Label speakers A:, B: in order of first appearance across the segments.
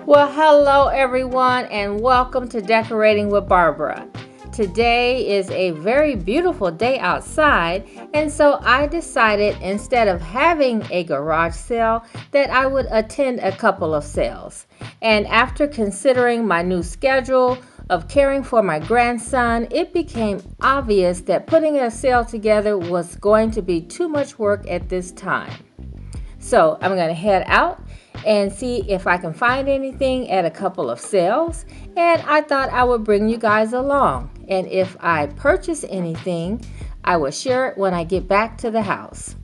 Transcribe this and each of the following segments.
A: Well, hello everyone, and welcome to Decorating with Barbara. Today is a very beautiful day outside, and so I decided instead of having a garage sale that I would attend a couple of sales. And after considering my new schedule of caring for my grandson, it became obvious that putting a sale together was going to be too much work at this time. So I'm going to head out and see if I can find anything at a couple of sales. And I thought I would bring you guys along. And if I purchase anything, I will share it when I get back to the house.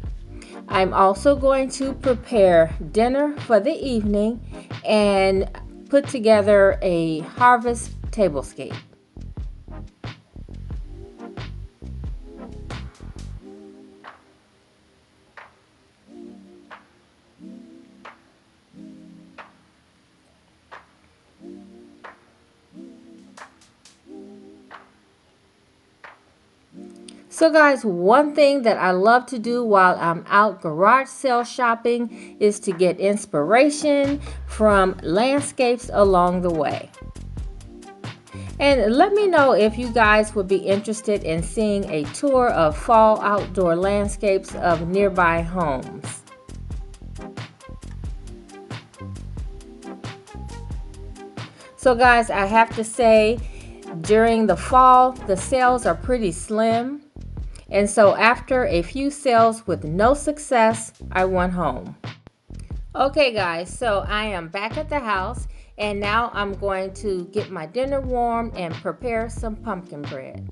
A: I'm also going to prepare dinner for the evening and put together a harvest tablescape. So guys, one thing that I love to do while I'm out garage sale shopping is to get inspiration from landscapes along the way. And let me know if you guys would be interested in seeing a tour of fall outdoor landscapes of nearby homes. So guys, I have to say, during the fall, the sales are pretty slim. And so after a few sales with no success, I went home. Okay guys, so I am back at the house and now I'm going to get my dinner warm and prepare some pumpkin bread.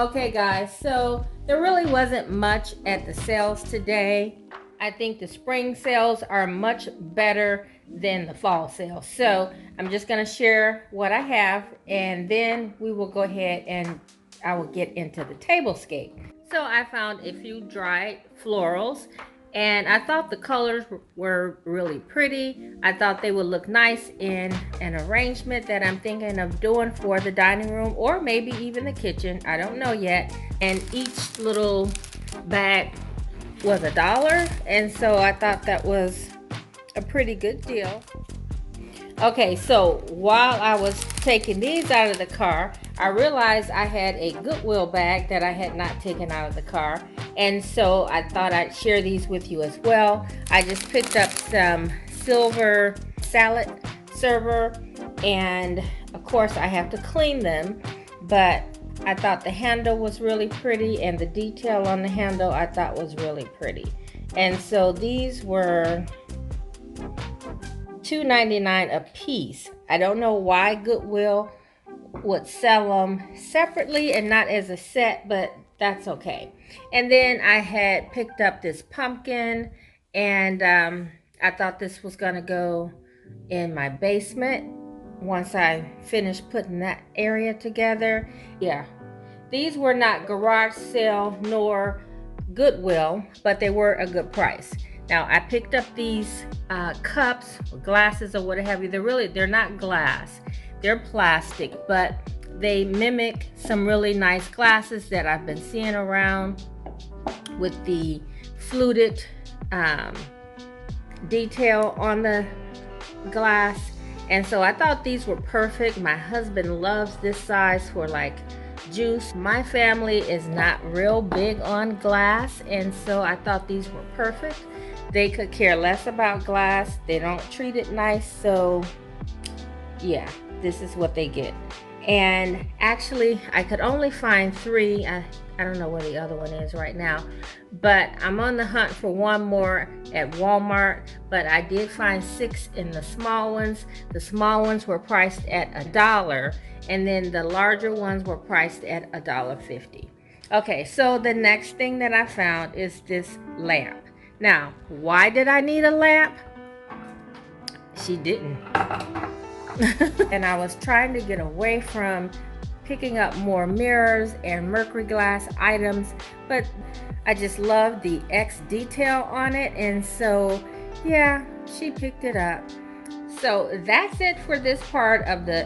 A: Okay guys, so there really wasn't much at the sales today. I think the spring sales are much better than the fall sales. So I'm just going to share what I have and then we will go ahead and I will get into the tablescape. So I found a few dried florals and I thought the colors were really pretty. I thought they would look nice in an arrangement that I'm thinking of doing for the dining room or maybe even the kitchen. I don't know yet. And each little bag was $1, and so I thought that was a pretty good deal. Okay, so while I was taking these out of the car, I realized I had a Goodwill bag that I had not taken out of the car, and so I thought I'd share these with you as well. I just picked up some silver salad server, and of course I have to clean them, but I thought the handle was really pretty and the detail on the handle I thought was really pretty. And so these were $2.99 a piece. I don't know why Goodwill would sell them separately and not as a set, but that's okay. And then I had picked up this pumpkin and I thought this was gonna go in my basement once I finished putting that area together. Yeah, these were not garage sale nor Goodwill, but they were a good price. Now I picked up these cups or glasses or what have you. They're not glass, they're plastic, but they mimic some really nice glasses that I've been seeing around with the fluted detail on the glass. And so I thought these were perfect. My husband loves this size for like juice. My family is not real big on glass, and so I thought these were perfect. They could care less about glass. They don't treat it nice, so yeah, this is what they get. And actually I could only find 3. I don't know where the other one is right now, but I'm on the hunt for one more at Walmart. But I did find 6 in the small ones. The small ones were priced at $1, and then the larger ones were priced at $1.50. Okay, so the next thing that I found is this lamp. Now, why did I need a lamp? She didn't. And I was trying to get away from picking up more mirrors and mercury glass items, but I just love the X detail on it, and so yeah, she picked it up. So that's it for this part of the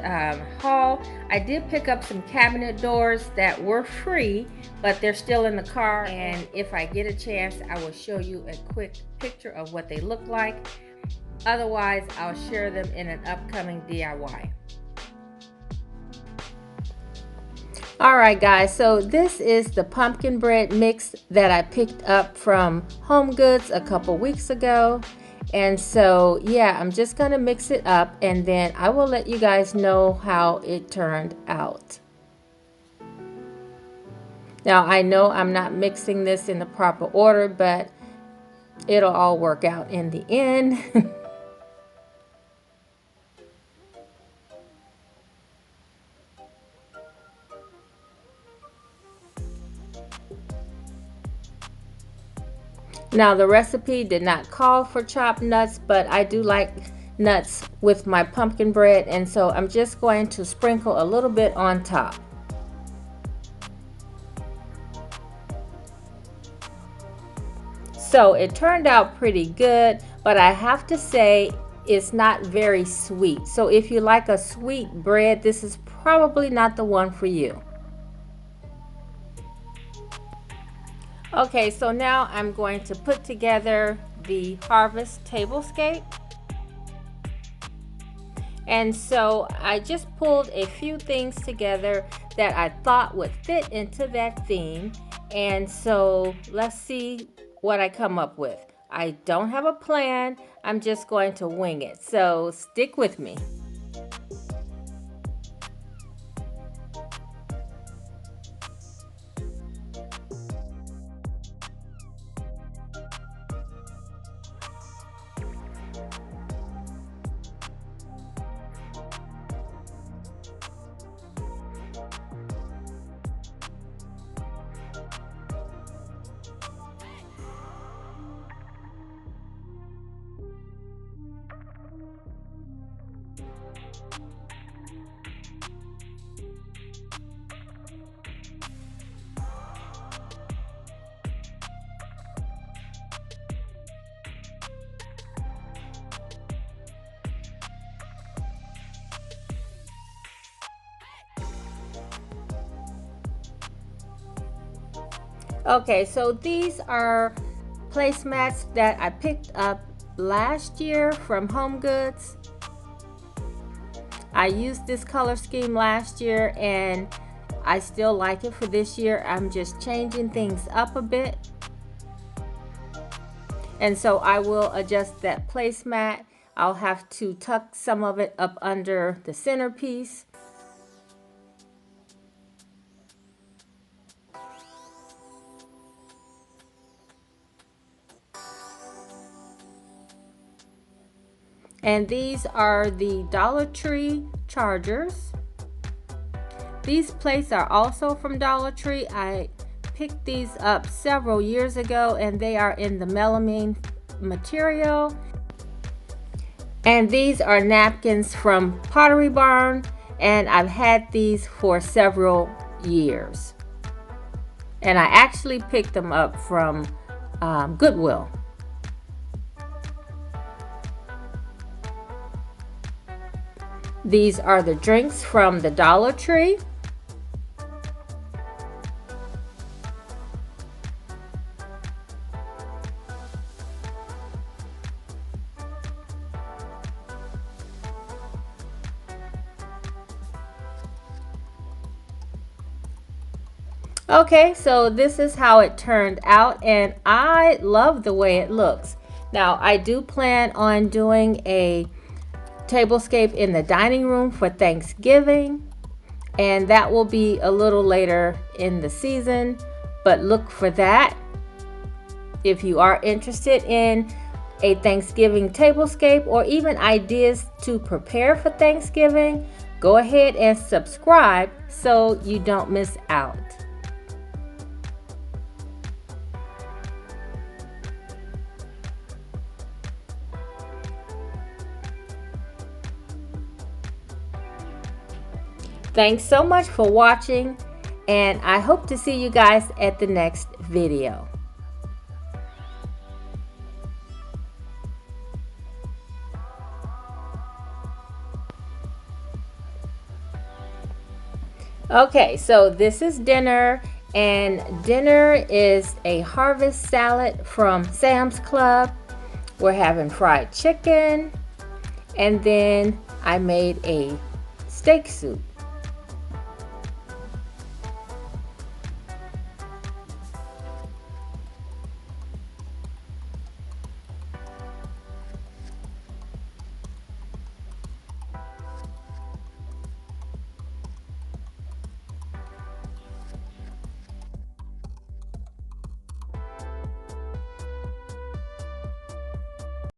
A: haul. I did pick up some cabinet doors that were free, but they're still in the car, and if I get a chance I will show you a quick picture of what they look like. Otherwise, I'll share them in an upcoming DIY. Alright guys, so this is the pumpkin bread mix that I picked up from Home Goods a couple weeks ago. And so yeah, I'm just gonna mix it up and then I will let you guys know how it turned out. Now I know I'm not mixing this in the proper order, but it'll all work out in the end. Now the recipe did not call for chopped nuts, but I do like nuts with my pumpkin bread, and so I'm just going to sprinkle a little bit on top. So it turned out pretty good, but I have to say it's not very sweet. So if you like a sweet bread, this is probably not the one for you. Okay, so now I'm going to put together the Harvest tablescape. And so I just pulled a few things together that I thought would fit into that theme. And so let's see what I come up with. I don't have a plan, I'm just going to wing it. So stick with me. Okay, so these are placemats that I picked up last year from Home Goods. I used this color scheme last year and I still like it for this year. I'm just changing things up a bit. And so I will adjust that placemat. I'll have to tuck some of it up under the centerpiece. And these are the Dollar Tree chargers. These plates are also from Dollar Tree. I picked these up several years ago and they are in the melamine material. And these are napkins from Pottery Barn, and I've had these for several years. And I actually picked them up from Goodwill. These are the drinks from the Dollar Tree. Okay, so this is how it turned out and I love the way it looks. Now I do plan on doing a tablescape in the dining room for Thanksgiving, and that will be a little later in the season, but look for that. If you are interested in a Thanksgiving tablescape or even ideas to prepare for Thanksgiving, go ahead and subscribe so you don't miss out. Thanks so much for watching, and I hope to see you guys at the next video. Okay, so this is dinner, and dinner is a harvest salad from Sam's Club We're having fried chicken, and then I made a steak soup.